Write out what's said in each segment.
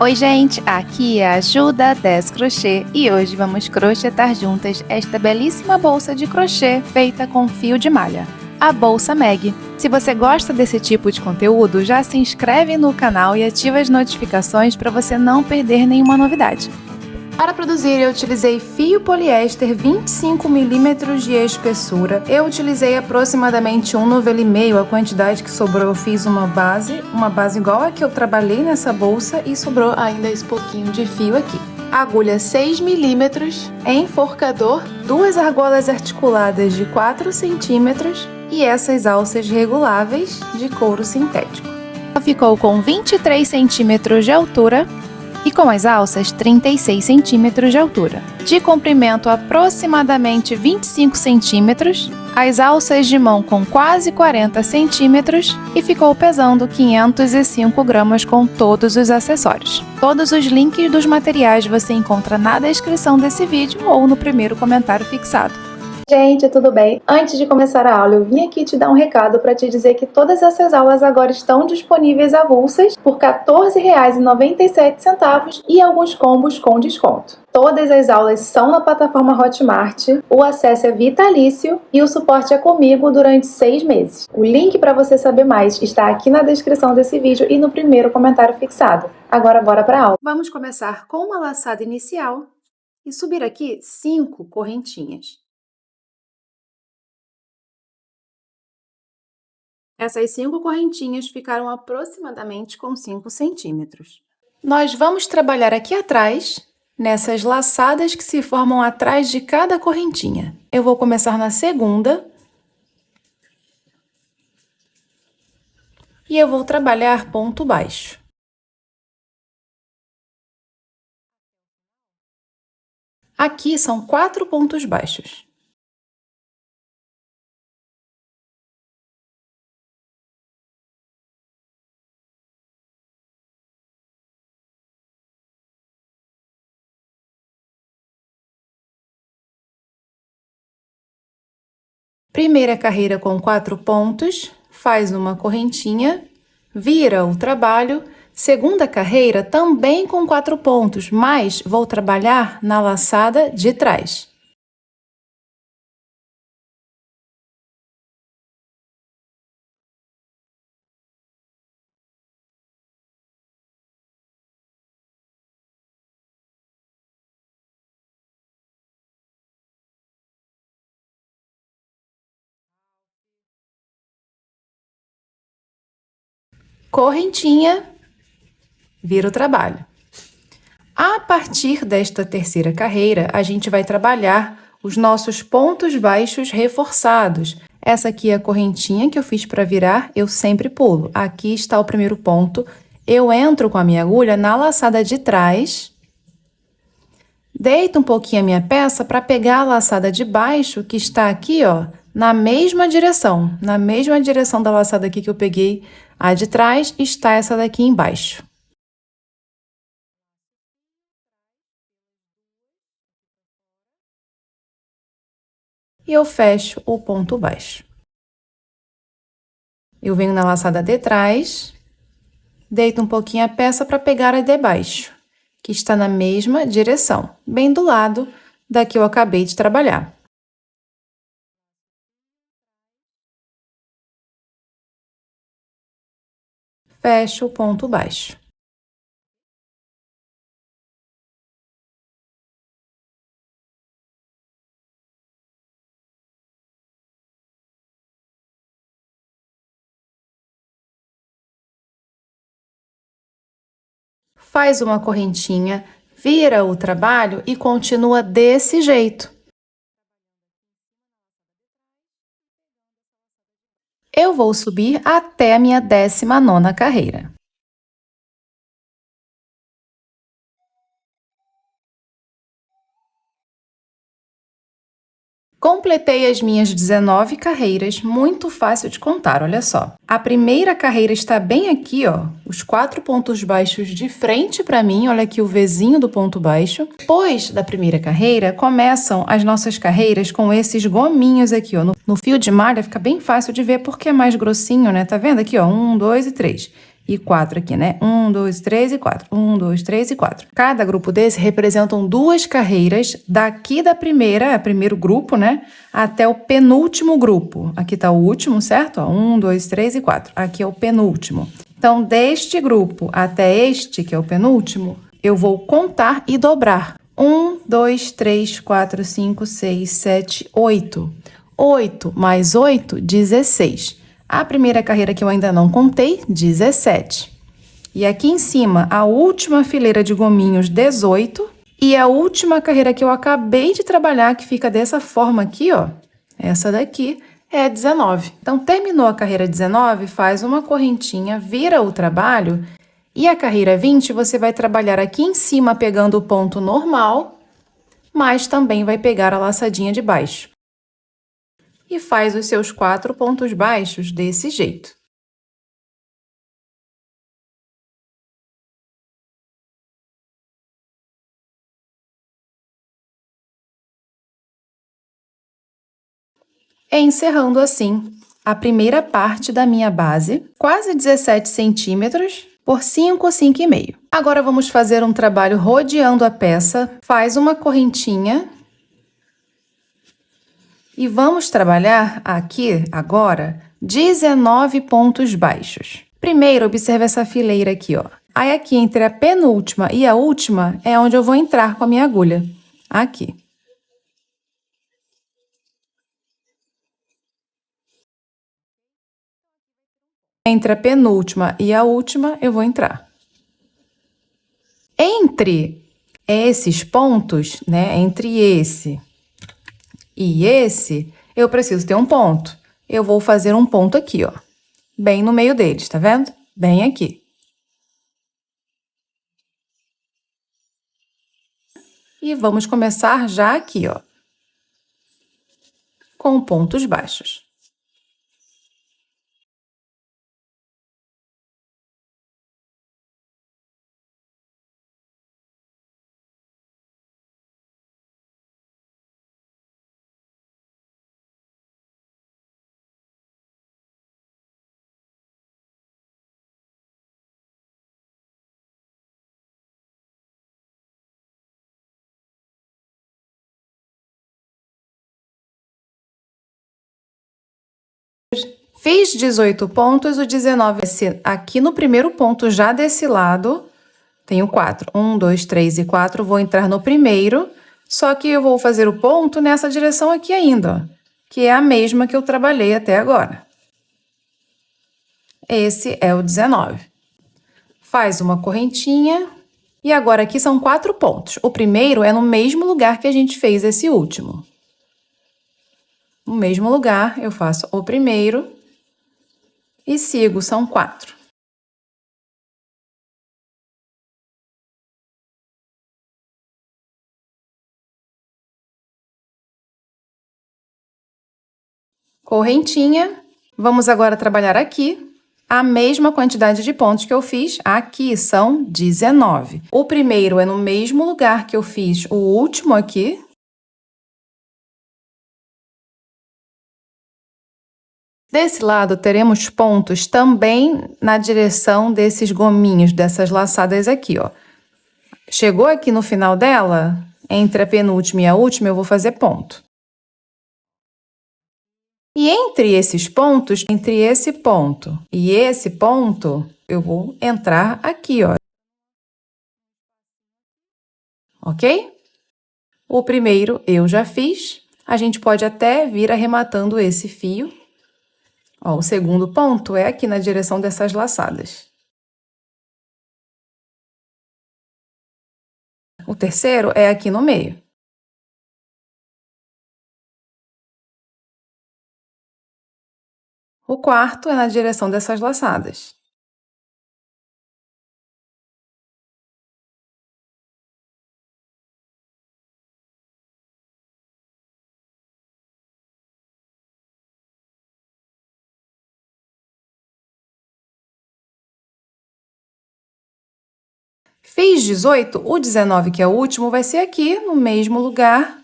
Oi gente, aqui é a Ju da 10 Crochê e hoje vamos crochetar juntas esta belíssima bolsa de crochê feita com fio de malha, a Bolsa Meg. Se você gosta desse tipo de conteúdo, já se inscreve no canal e ativa as notificações para você não perder nenhuma novidade. Para produzir eu utilizei fio poliéster 25 mm de espessura. Eu utilizei aproximadamente 1 novelo e meio, a quantidade que sobrou eu fiz uma base igual a que eu trabalhei nessa bolsa e sobrou ainda esse pouquinho de fio aqui. Agulha 6 mm, enforcador, duas argolas articuladas de 4 cm e essas alças reguláveis de couro sintético. Ficou com 23 cm de altura e com as alças 36 cm de altura. De comprimento aproximadamente 25 cm, as alças de mão com quase 40 cm e ficou pesando 505 gramas com todos os acessórios. Todos os links dos materiais você encontra na descrição desse vídeo ou no primeiro comentário fixado. Gente, tudo bem? Antes de começar a aula, eu vim aqui te dar um recado para te dizer que todas essas aulas agora estão disponíveis avulsas por R$ 14,97 e alguns combos com desconto. Todas as aulas são na plataforma Hotmart, o acesso é vitalício e o suporte é comigo durante 6 meses. O link para você saber mais está aqui na descrição desse vídeo e no primeiro comentário fixado. Agora bora para a aula. Vamos começar com uma laçada inicial e subir aqui 5 correntinhas. Essas 5 correntinhas ficaram aproximadamente com 5 centímetros. Nós vamos trabalhar aqui atrás, nessas laçadas que se formam atrás de cada correntinha. Eu vou começar na segunda. E eu vou trabalhar ponto baixo. Aqui são 4 pontos baixos. Primeira carreira com 4 pontos, faz uma correntinha, vira o trabalho. Segunda carreira também com 4 pontos, mas vou trabalhar na laçada de trás. Correntinha, vira o trabalho. A partir desta terceira carreira, a gente vai trabalhar os nossos pontos baixos reforçados. Essa aqui é a correntinha que eu fiz para virar, eu sempre pulo. Aqui está o primeiro ponto. Eu entro com a minha agulha na laçada de trás, deito um pouquinho a minha peça para pegar a laçada de baixo, que está aqui, ó, na mesma direção da laçada aqui que eu peguei a de trás, está essa daqui embaixo. E eu fecho o ponto baixo. Eu venho na laçada de trás, deito um pouquinho a peça para pegar a de baixo, que está na mesma direção, bem do lado da que eu acabei de trabalhar. Fecho o ponto baixo. Faz uma correntinha, vira o trabalho e continua desse jeito. Eu vou subir até a minha 19ª carreira. Completei as minhas 19 carreiras, muito fácil de contar, olha só. A primeira carreira está bem aqui, ó, os 4 pontos baixos de frente para mim, olha aqui o Vzinho do ponto baixo. Depois da primeira carreira, começam as nossas carreiras com esses gominhos aqui, ó. No fio de malha fica bem fácil de ver porque é mais grossinho, né? Tá vendo aqui, ó, 1, 2 e 3. e 4 aqui, né? 1, 2, 3 e 4. 1, 2, 3 e 4. Cada grupo desse representam 2 carreiras daqui da primeiro grupo, né? Até o penúltimo grupo. Aqui tá o último, certo? 1, 2, 3 e 4. Aqui é o penúltimo. Então, deste grupo até este, que é o penúltimo, eu vou contar e dobrar. 1, 2, 3, 4, 5, 6, 7, 8. 8 mais 8, 16. A primeira carreira que eu ainda não contei, 17. E aqui em cima, a última fileira de gominhos, 18. E a última carreira que eu acabei de trabalhar, que fica dessa forma aqui, ó. Essa daqui é 19. Então, terminou a carreira 19, faz uma correntinha, vira o trabalho. E a carreira 20, você vai trabalhar aqui em cima, pegando o ponto normal, mas também vai pegar a laçadinha de baixo. E faz os seus 4 pontos baixos desse jeito. Encerrando assim a primeira parte da minha base, quase 17 centímetros por 5, 5,5. Agora vamos fazer um trabalho rodeando a peça, faz uma correntinha e vamos trabalhar aqui agora 19 pontos baixos. Primeiro, observe essa fileira aqui, ó. Aí aqui entre a penúltima e a última é onde eu vou entrar com a minha agulha. Aqui. Entre a penúltima e a última, eu vou entrar. Entre esses pontos, né, entre esse e esse, eu preciso ter um ponto. Eu vou fazer um ponto aqui, ó, bem no meio deles, tá vendo? Bem aqui. E vamos começar já aqui, ó, com pontos baixos. Fiz 18 pontos, o 19 aqui no primeiro ponto, já desse lado, tenho 4. 1, 2, 3 e 4, vou entrar no primeiro, só que eu vou fazer o ponto nessa direção aqui ainda, ó, que é a mesma que eu trabalhei até agora. Esse é o 19. Faz uma correntinha, e agora aqui são 4 pontos. O primeiro é no mesmo lugar que a gente fez esse último. No mesmo lugar, eu faço o primeiro e sigo, são 4. Correntinha. Vamos agora trabalhar aqui a mesma quantidade de pontos que eu fiz. Aqui são 19. O primeiro é no mesmo lugar que eu fiz o último aqui. Desse lado, teremos pontos também na direção desses gominhos, dessas laçadas aqui, ó. Chegou aqui no final dela, entre a penúltima e a última, eu vou fazer ponto. E entre esses pontos, entre esse ponto e esse ponto, eu vou entrar aqui, ó. Ok? O primeiro eu já fiz. A gente pode até vir arrematando esse fio. Ó, o segundo ponto é aqui na direção dessas laçadas. O terceiro é aqui no meio. O quarto é na direção dessas laçadas. Fiz 18, o 19, que é o último, vai ser aqui, no mesmo lugar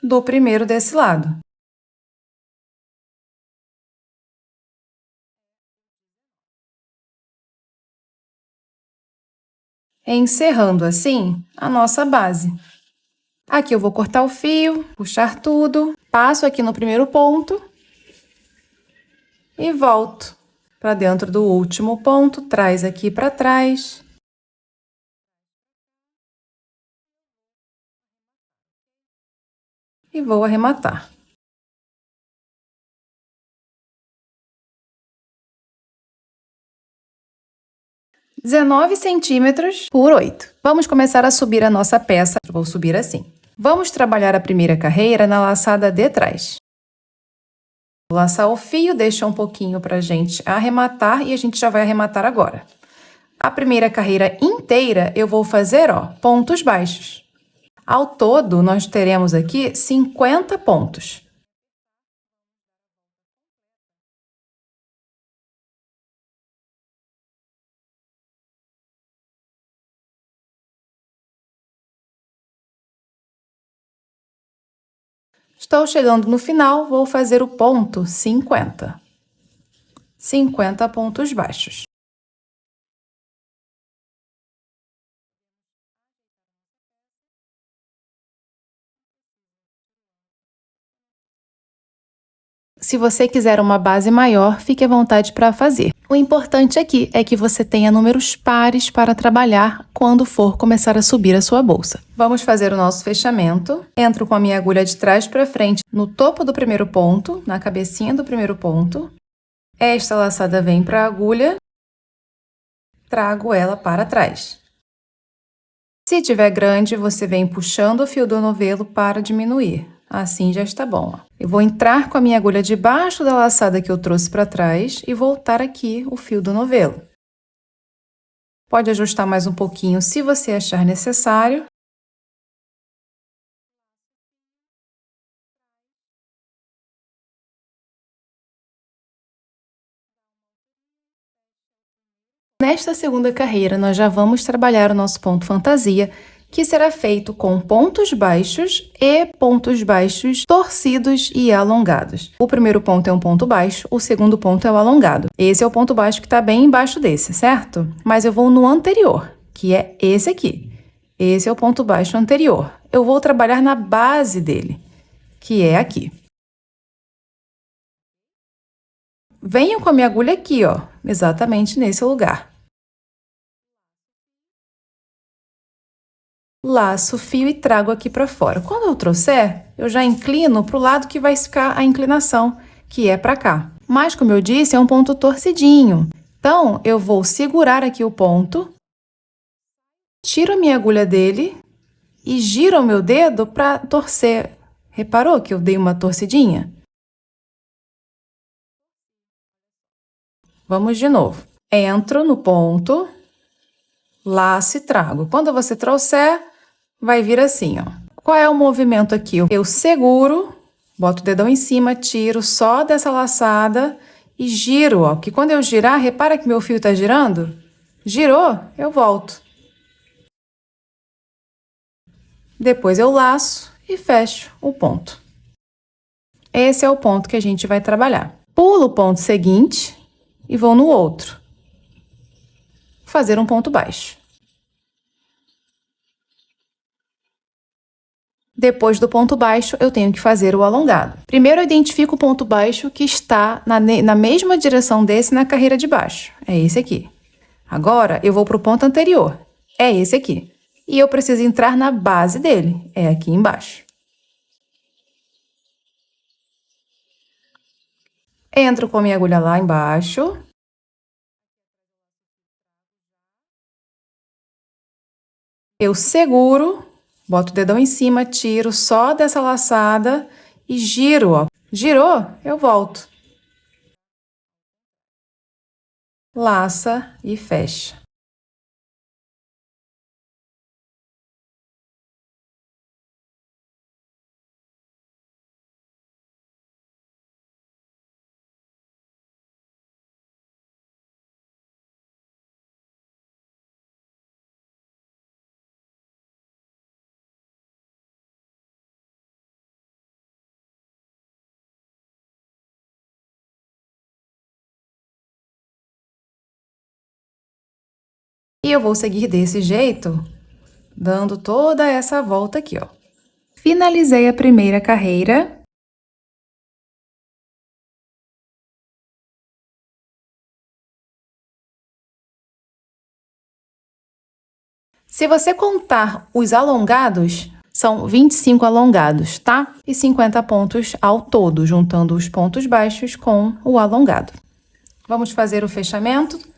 do primeiro desse lado. encerrando assim a nossa base. Aqui eu vou cortar o fio, puxar tudo, passo aqui no primeiro ponto e volto para dentro do último ponto, traz aqui para trás. E vou arrematar. 19 centímetros por 8. Vamos começar a subir a nossa peça. Vou subir assim. Vamos trabalhar a primeira carreira na laçada de trás. Vou laçar o fio, deixa um pouquinho para a gente arrematar e a gente já vai arrematar agora. A primeira carreira inteira eu vou fazer, ó, pontos baixos. Ao todo, nós teremos aqui 50 pontos. Estou chegando no final, vou fazer o ponto 50. 50 pontos baixos. Se você quiser uma base maior, fique à vontade para fazer. O importante aqui é que você tenha números pares para trabalhar quando for começar a subir a sua bolsa. Vamos fazer o nosso fechamento. Entro com a minha agulha de trás para frente no topo do primeiro ponto, na cabecinha do primeiro ponto. Esta laçada vem para a agulha, trago ela para trás. Se tiver grande, você vem puxando o fio do novelo para diminuir. Assim já está bom. Eu vou entrar com a minha agulha debaixo da laçada que eu trouxe para trás e voltar aqui o fio do novelo. Pode ajustar mais um pouquinho se você achar necessário. Nesta segunda carreira, nós já vamos trabalhar o nosso ponto fantasia, que será feito com pontos baixos e pontos baixos torcidos e alongados. O primeiro ponto é um ponto baixo, o segundo ponto é o alongado. Esse é o ponto baixo que está bem embaixo desse, certo? Mas eu vou no anterior, que é esse aqui. Esse é o ponto baixo anterior. Eu vou trabalhar na base dele, que é aqui. Venho com a minha agulha aqui, ó, exatamente nesse lugar. Laço o fio e trago aqui para fora. Quando eu trouxer, eu já inclino para o lado que vai ficar a inclinação, que é para cá. Mas, como eu disse, é um ponto torcidinho. Então, eu vou segurar aqui o ponto, tiro a minha agulha dele e giro o meu dedo para torcer. Reparou que eu dei uma torcidinha? Vamos de novo. Entro no ponto, laço e trago. Quando você trouxer, vai vir assim, ó. Qual é o movimento aqui? Eu seguro, boto o dedão em cima, tiro só dessa laçada e giro, ó. Que quando eu girar, repara que meu fio tá girando? Girou, eu volto. Depois eu laço e fecho o ponto. Esse é o ponto que a gente vai trabalhar. Pulo o ponto seguinte e vou no outro. Fazer um ponto baixo. Depois do ponto baixo, eu tenho que fazer o alongado. Primeiro, eu identifico o ponto baixo que está na mesma direção desse na carreira de baixo. É esse aqui. Agora, eu vou para o ponto anterior. É esse aqui. E eu preciso entrar na base dele. É aqui embaixo. Entro com a minha agulha lá embaixo. Eu seguro, boto o dedão em cima, tiro só dessa laçada e giro, ó. Girou, eu volto. Laça e fecha. E eu vou seguir desse jeito, dando toda essa volta aqui, ó. Finalizei a primeira carreira. Se você contar os alongados, são 25 alongados, tá? E 50 pontos ao todo, juntando os pontos baixos com o alongado. Vamos fazer o fechamento?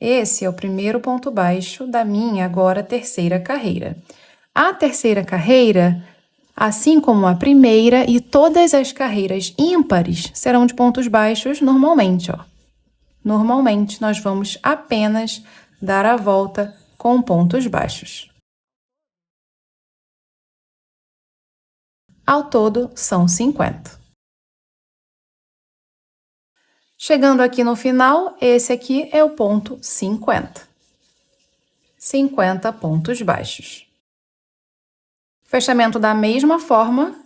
Esse é o primeiro ponto baixo da minha agora terceira carreira. A terceira carreira, assim como a primeira e todas as carreiras ímpares, serão de pontos baixos normalmente, ó. Normalmente, nós vamos apenas dar a volta com pontos baixos. Ao todo, são 50. Chegando aqui no final, esse aqui é o ponto 50. 50 pontos baixos. Fechamento da mesma forma.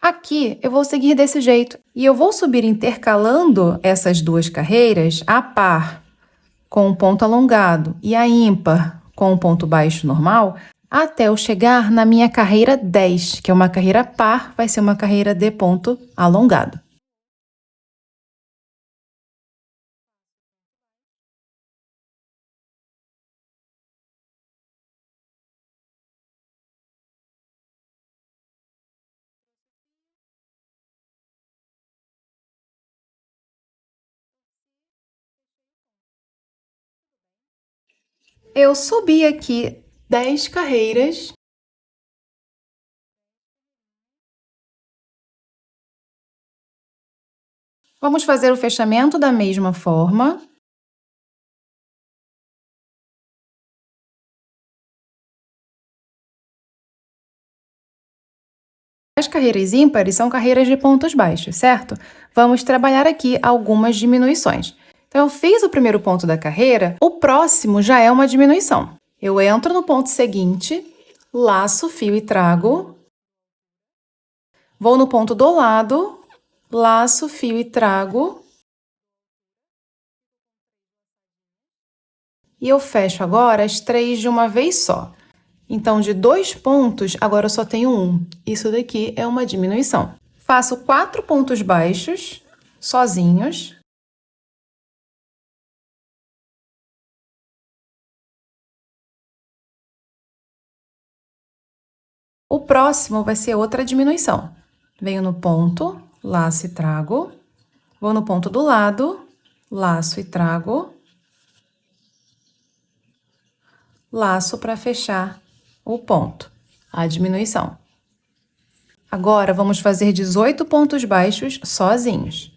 Aqui eu vou seguir desse jeito e eu vou subir intercalando essas duas carreiras a par com o ponto alongado e a ímpar com o ponto baixo normal, até eu chegar na minha carreira 10, que é uma carreira par, vai ser uma carreira de ponto alongado. Eu subi aqui 10 carreiras. Vamos fazer o fechamento da mesma forma. As carreiras ímpares são carreiras de pontos baixos, certo? Vamos trabalhar aqui algumas diminuições. Então, eu fiz o primeiro ponto da carreira, o próximo já é uma diminuição. Eu entro no ponto seguinte, laço, fio e trago. Vou no ponto do lado, laço, fio e trago. E eu fecho agora as 3 de uma vez só. Então, de 2 pontos, agora eu só tenho 1. Isso daqui é uma diminuição. Faço 4 pontos baixos, sozinhos. O próximo vai ser outra diminuição. Venho no ponto, laço e trago. Vou no ponto do lado, laço e trago. Laço para fechar o ponto, a diminuição. Agora, vamos fazer 18 pontos baixos sozinhos.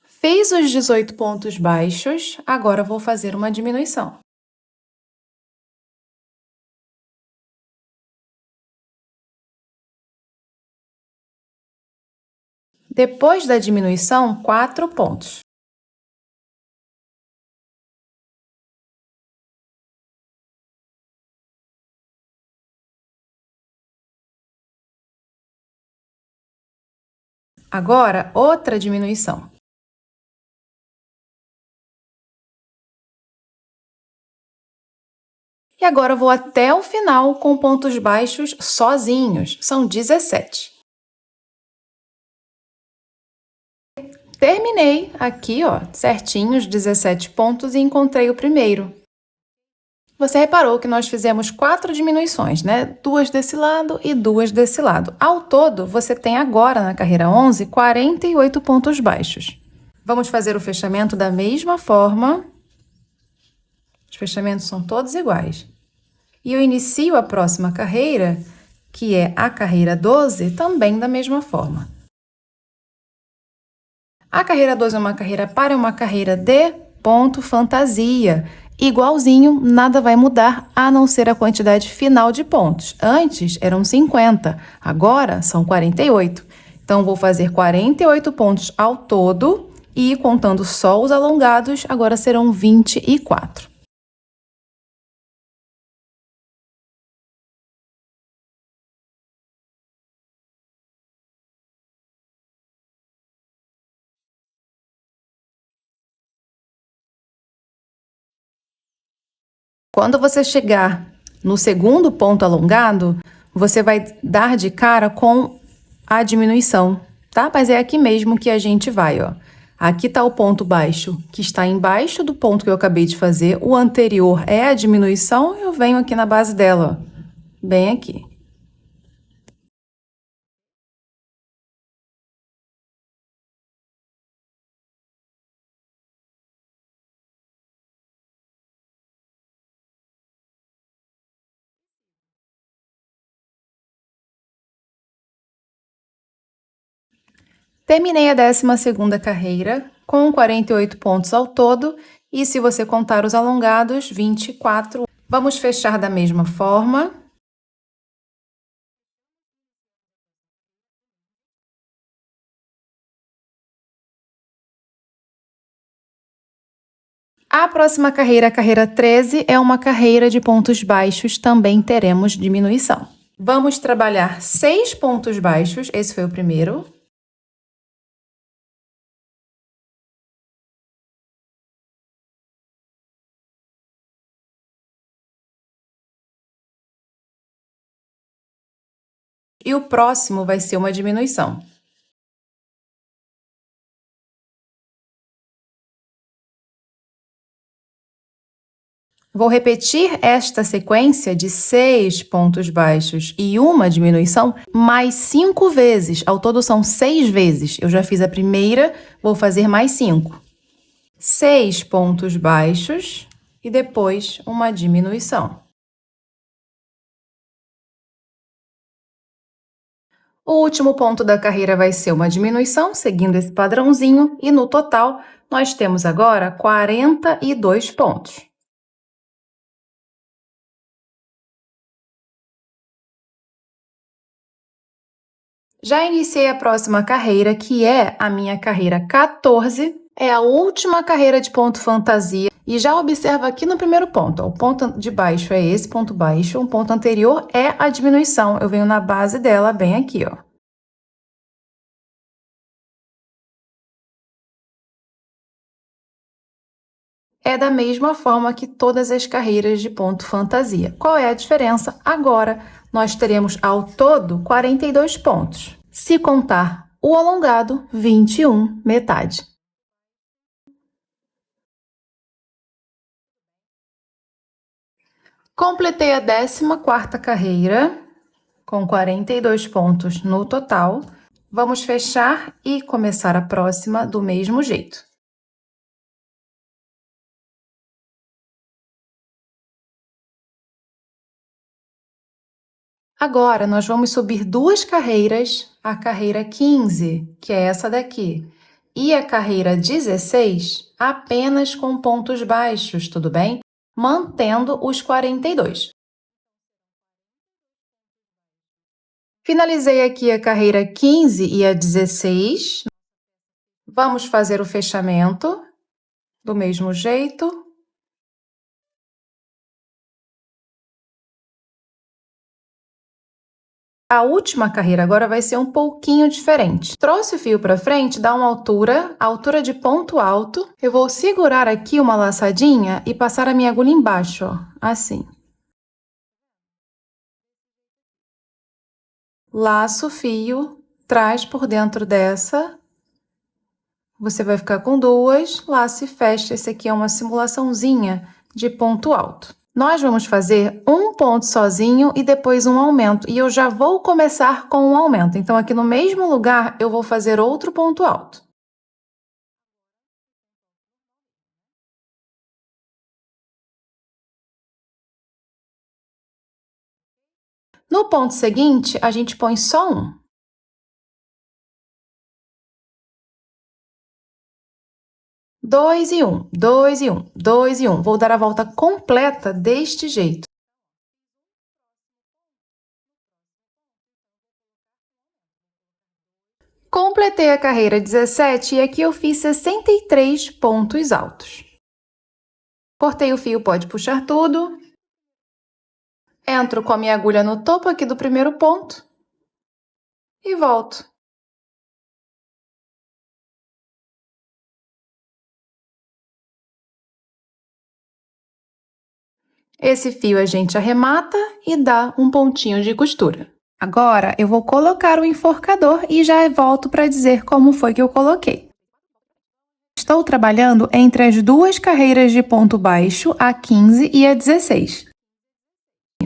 Fiz os 18 pontos baixos, agora vou fazer uma diminuição. Depois da diminuição, 4 pontos. Agora, outra diminuição. E agora eu vou até o final com pontos baixos sozinhos. São 17. Terminei aqui, ó, certinho os 17 pontos e encontrei o primeiro. Você reparou que nós fizemos 4 diminuições, né? 2 desse lado e 2 desse lado. Ao todo, você tem agora na carreira 11, 48 pontos baixos. Vamos fazer o fechamento da mesma forma. Os fechamentos são todos iguais. E eu inicio a próxima carreira, que é a carreira 12, também da mesma forma. A carreira 2 é uma carreira par, é uma carreira de ponto fantasia. Igualzinho, nada vai mudar a não ser a quantidade final de pontos. Antes eram 50, agora são 48. Então, vou fazer 48 pontos ao todo e, contando só os alongados, agora serão 24. Quando você chegar no segundo ponto alongado, você vai dar de cara com a diminuição, tá? Mas é aqui mesmo que a gente vai, ó. Aqui tá o ponto baixo, que está embaixo do ponto que eu acabei de fazer. O anterior é a diminuição, eu venho aqui na base dela, ó. Bem aqui. Terminei a 12ª carreira com 48 pontos ao todo e, se você contar os alongados, 24. Vamos fechar da mesma forma. A próxima carreira, a carreira 13, é uma carreira de pontos baixos, também teremos diminuição. Vamos trabalhar 6 pontos baixos, esse foi o primeiro. E o próximo vai ser uma diminuição. Vou repetir esta sequência de 6 pontos baixos e uma diminuição mais 5 vezes. Ao todo são 6 vezes. Eu já fiz a primeira, vou fazer mais 5. 6 pontos baixos e depois uma diminuição. O último ponto da carreira vai ser uma diminuição, seguindo esse padrãozinho, e no total nós temos agora 42 pontos. Já iniciei a próxima carreira, que é a minha carreira 14, é a última carreira de ponto fantasia. E já observa aqui no primeiro ponto, ó, o ponto de baixo é esse ponto baixo, o ponto anterior é a diminuição. Eu venho na base dela, bem aqui, ó. É da mesma forma que todas as carreiras de ponto fantasia. Qual é a diferença? Agora, nós teremos ao todo 42 pontos. Se contar o alongado, 21, metade. Completei a 14ª carreira, com 42 pontos no total. Vamos fechar e começar a próxima do mesmo jeito. Agora, nós vamos subir 2 carreiras, a carreira 15, que é essa daqui, e a carreira 16, apenas com pontos baixos, tudo bem? Mantendo os 42. Finalizei aqui a carreira 15 e a 16. Vamos fazer o fechamento do mesmo jeito. A última carreira agora vai ser um pouquinho diferente. Trouxe o fio para frente, dá uma altura, altura de ponto alto. Eu vou segurar aqui uma laçadinha e passar a minha agulha embaixo, ó, assim. Laço o fio, traz por dentro dessa. Você vai ficar com duas, laça e fecha. Esse aqui é uma simulaçãozinha de ponto alto. Nós vamos fazer um ponto sozinho e depois um aumento. E eu já vou começar com um aumento. Então, aqui no mesmo lugar, eu vou fazer outro ponto alto. No ponto seguinte, a gente põe só um. 2 e 1, 2 e 1, 2 e 1. Vou dar a volta completa deste jeito. Completei a carreira 17 e aqui eu fiz 63 pontos altos. Cortei o fio, pode puxar tudo. Entro com a minha agulha no topo aqui do primeiro ponto e volto. Esse fio a gente arremata e dá um pontinho de costura. Agora, eu vou colocar o enforcador e já volto para dizer como foi que eu coloquei. Estou trabalhando entre as duas carreiras de ponto baixo, a 15 e a 16.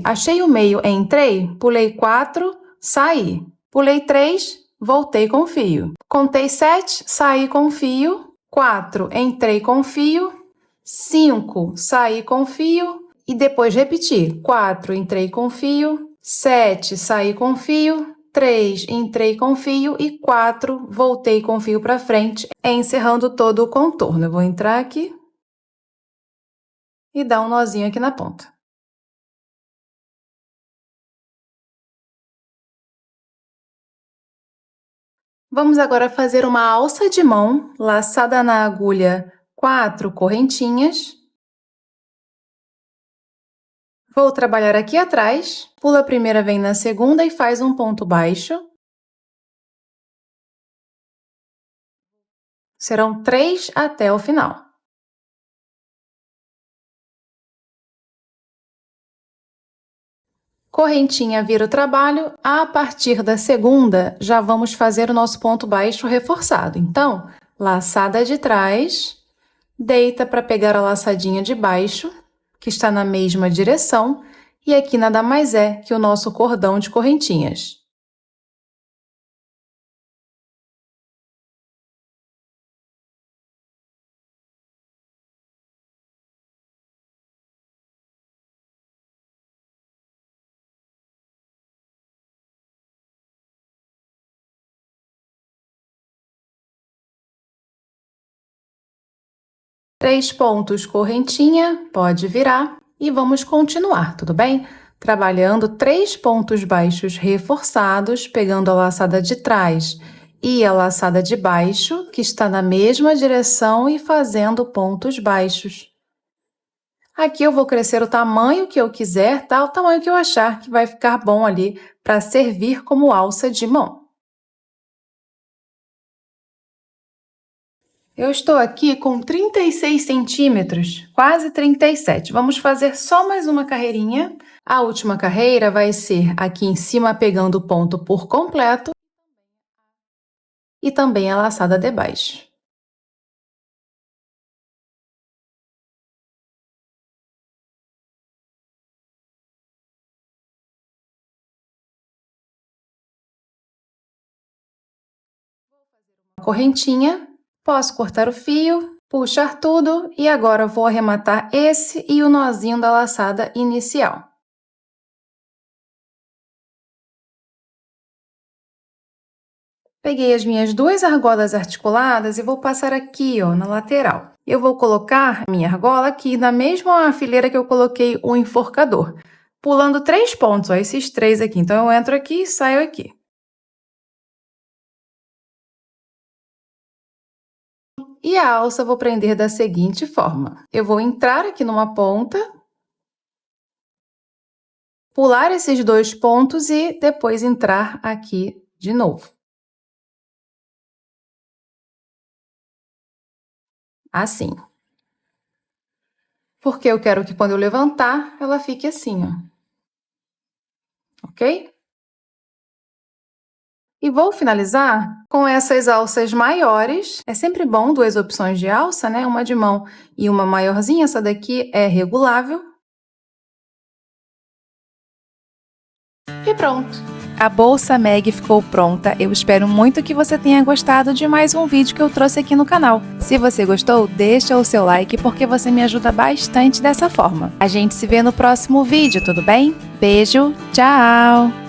Achei o meio, entrei, pulei 4, saí. Pulei 3, voltei com o fio. Contei 7, saí com o fio. 4, entrei com o fio. 5, saí com o fio. E depois repeti. 4, entrei com o fio. 7, saí com o fio. 3, entrei com o fio. E 4, voltei com o fio para frente, encerrando todo o contorno. Eu vou entrar aqui e dar um nozinho aqui na ponta. Vamos agora fazer uma alça de mão, laçada na agulha 4 correntinhas. Vou trabalhar aqui atrás, pula a primeira, vem na segunda e faz um ponto baixo. Serão 3 até o final. Correntinha vira o trabalho, a partir da segunda já vamos fazer o nosso ponto baixo reforçado. Então, laçada de trás, deita para pegar a laçadinha de baixo, que está na mesma direção, e aqui nada mais é que o nosso cordão de correntinhas. Três pontos correntinha, pode virar e vamos continuar, tudo bem? Trabalhando 3 pontos baixos reforçados, pegando a laçada de trás e a laçada de baixo, que está na mesma direção, e fazendo pontos baixos. Aqui eu vou crescer o tamanho que eu quiser, tá? O tamanho que eu achar que vai ficar bom ali para servir como alça de mão. Eu estou aqui com 36 centímetros, quase 37. Vamos fazer só mais uma carreirinha. A última carreira vai ser aqui em cima, pegando o ponto por completo. E também a laçada de baixo. Correntinha, posso cortar o fio, puxar tudo e agora vou arrematar esse e o nozinho da laçada inicial. Peguei as minhas duas argolas articuladas e vou passar aqui, ó, na lateral. Eu vou colocar a minha argola aqui na mesma fileira que eu coloquei o enforcador, pulando 3 pontos, ó, esses 3 aqui. Então, eu entro aqui e saio aqui. E a alça eu vou prender da seguinte forma. Eu vou entrar aqui numa ponta, pular esses 2 pontos e depois entrar aqui de novo. Assim. Porque eu quero que quando eu levantar, ela fique assim, ó. Ok? E vou finalizar com essas alças maiores. É sempre bom 2 opções de alça, né? Uma de mão e uma maiorzinha. Essa daqui é regulável. E pronto! A bolsa Meg ficou pronta. Eu espero muito que você tenha gostado de mais um vídeo que eu trouxe aqui no canal. Se você gostou, deixa o seu like porque você me ajuda bastante dessa forma. A gente se vê no próximo vídeo, tudo bem? Beijo, tchau!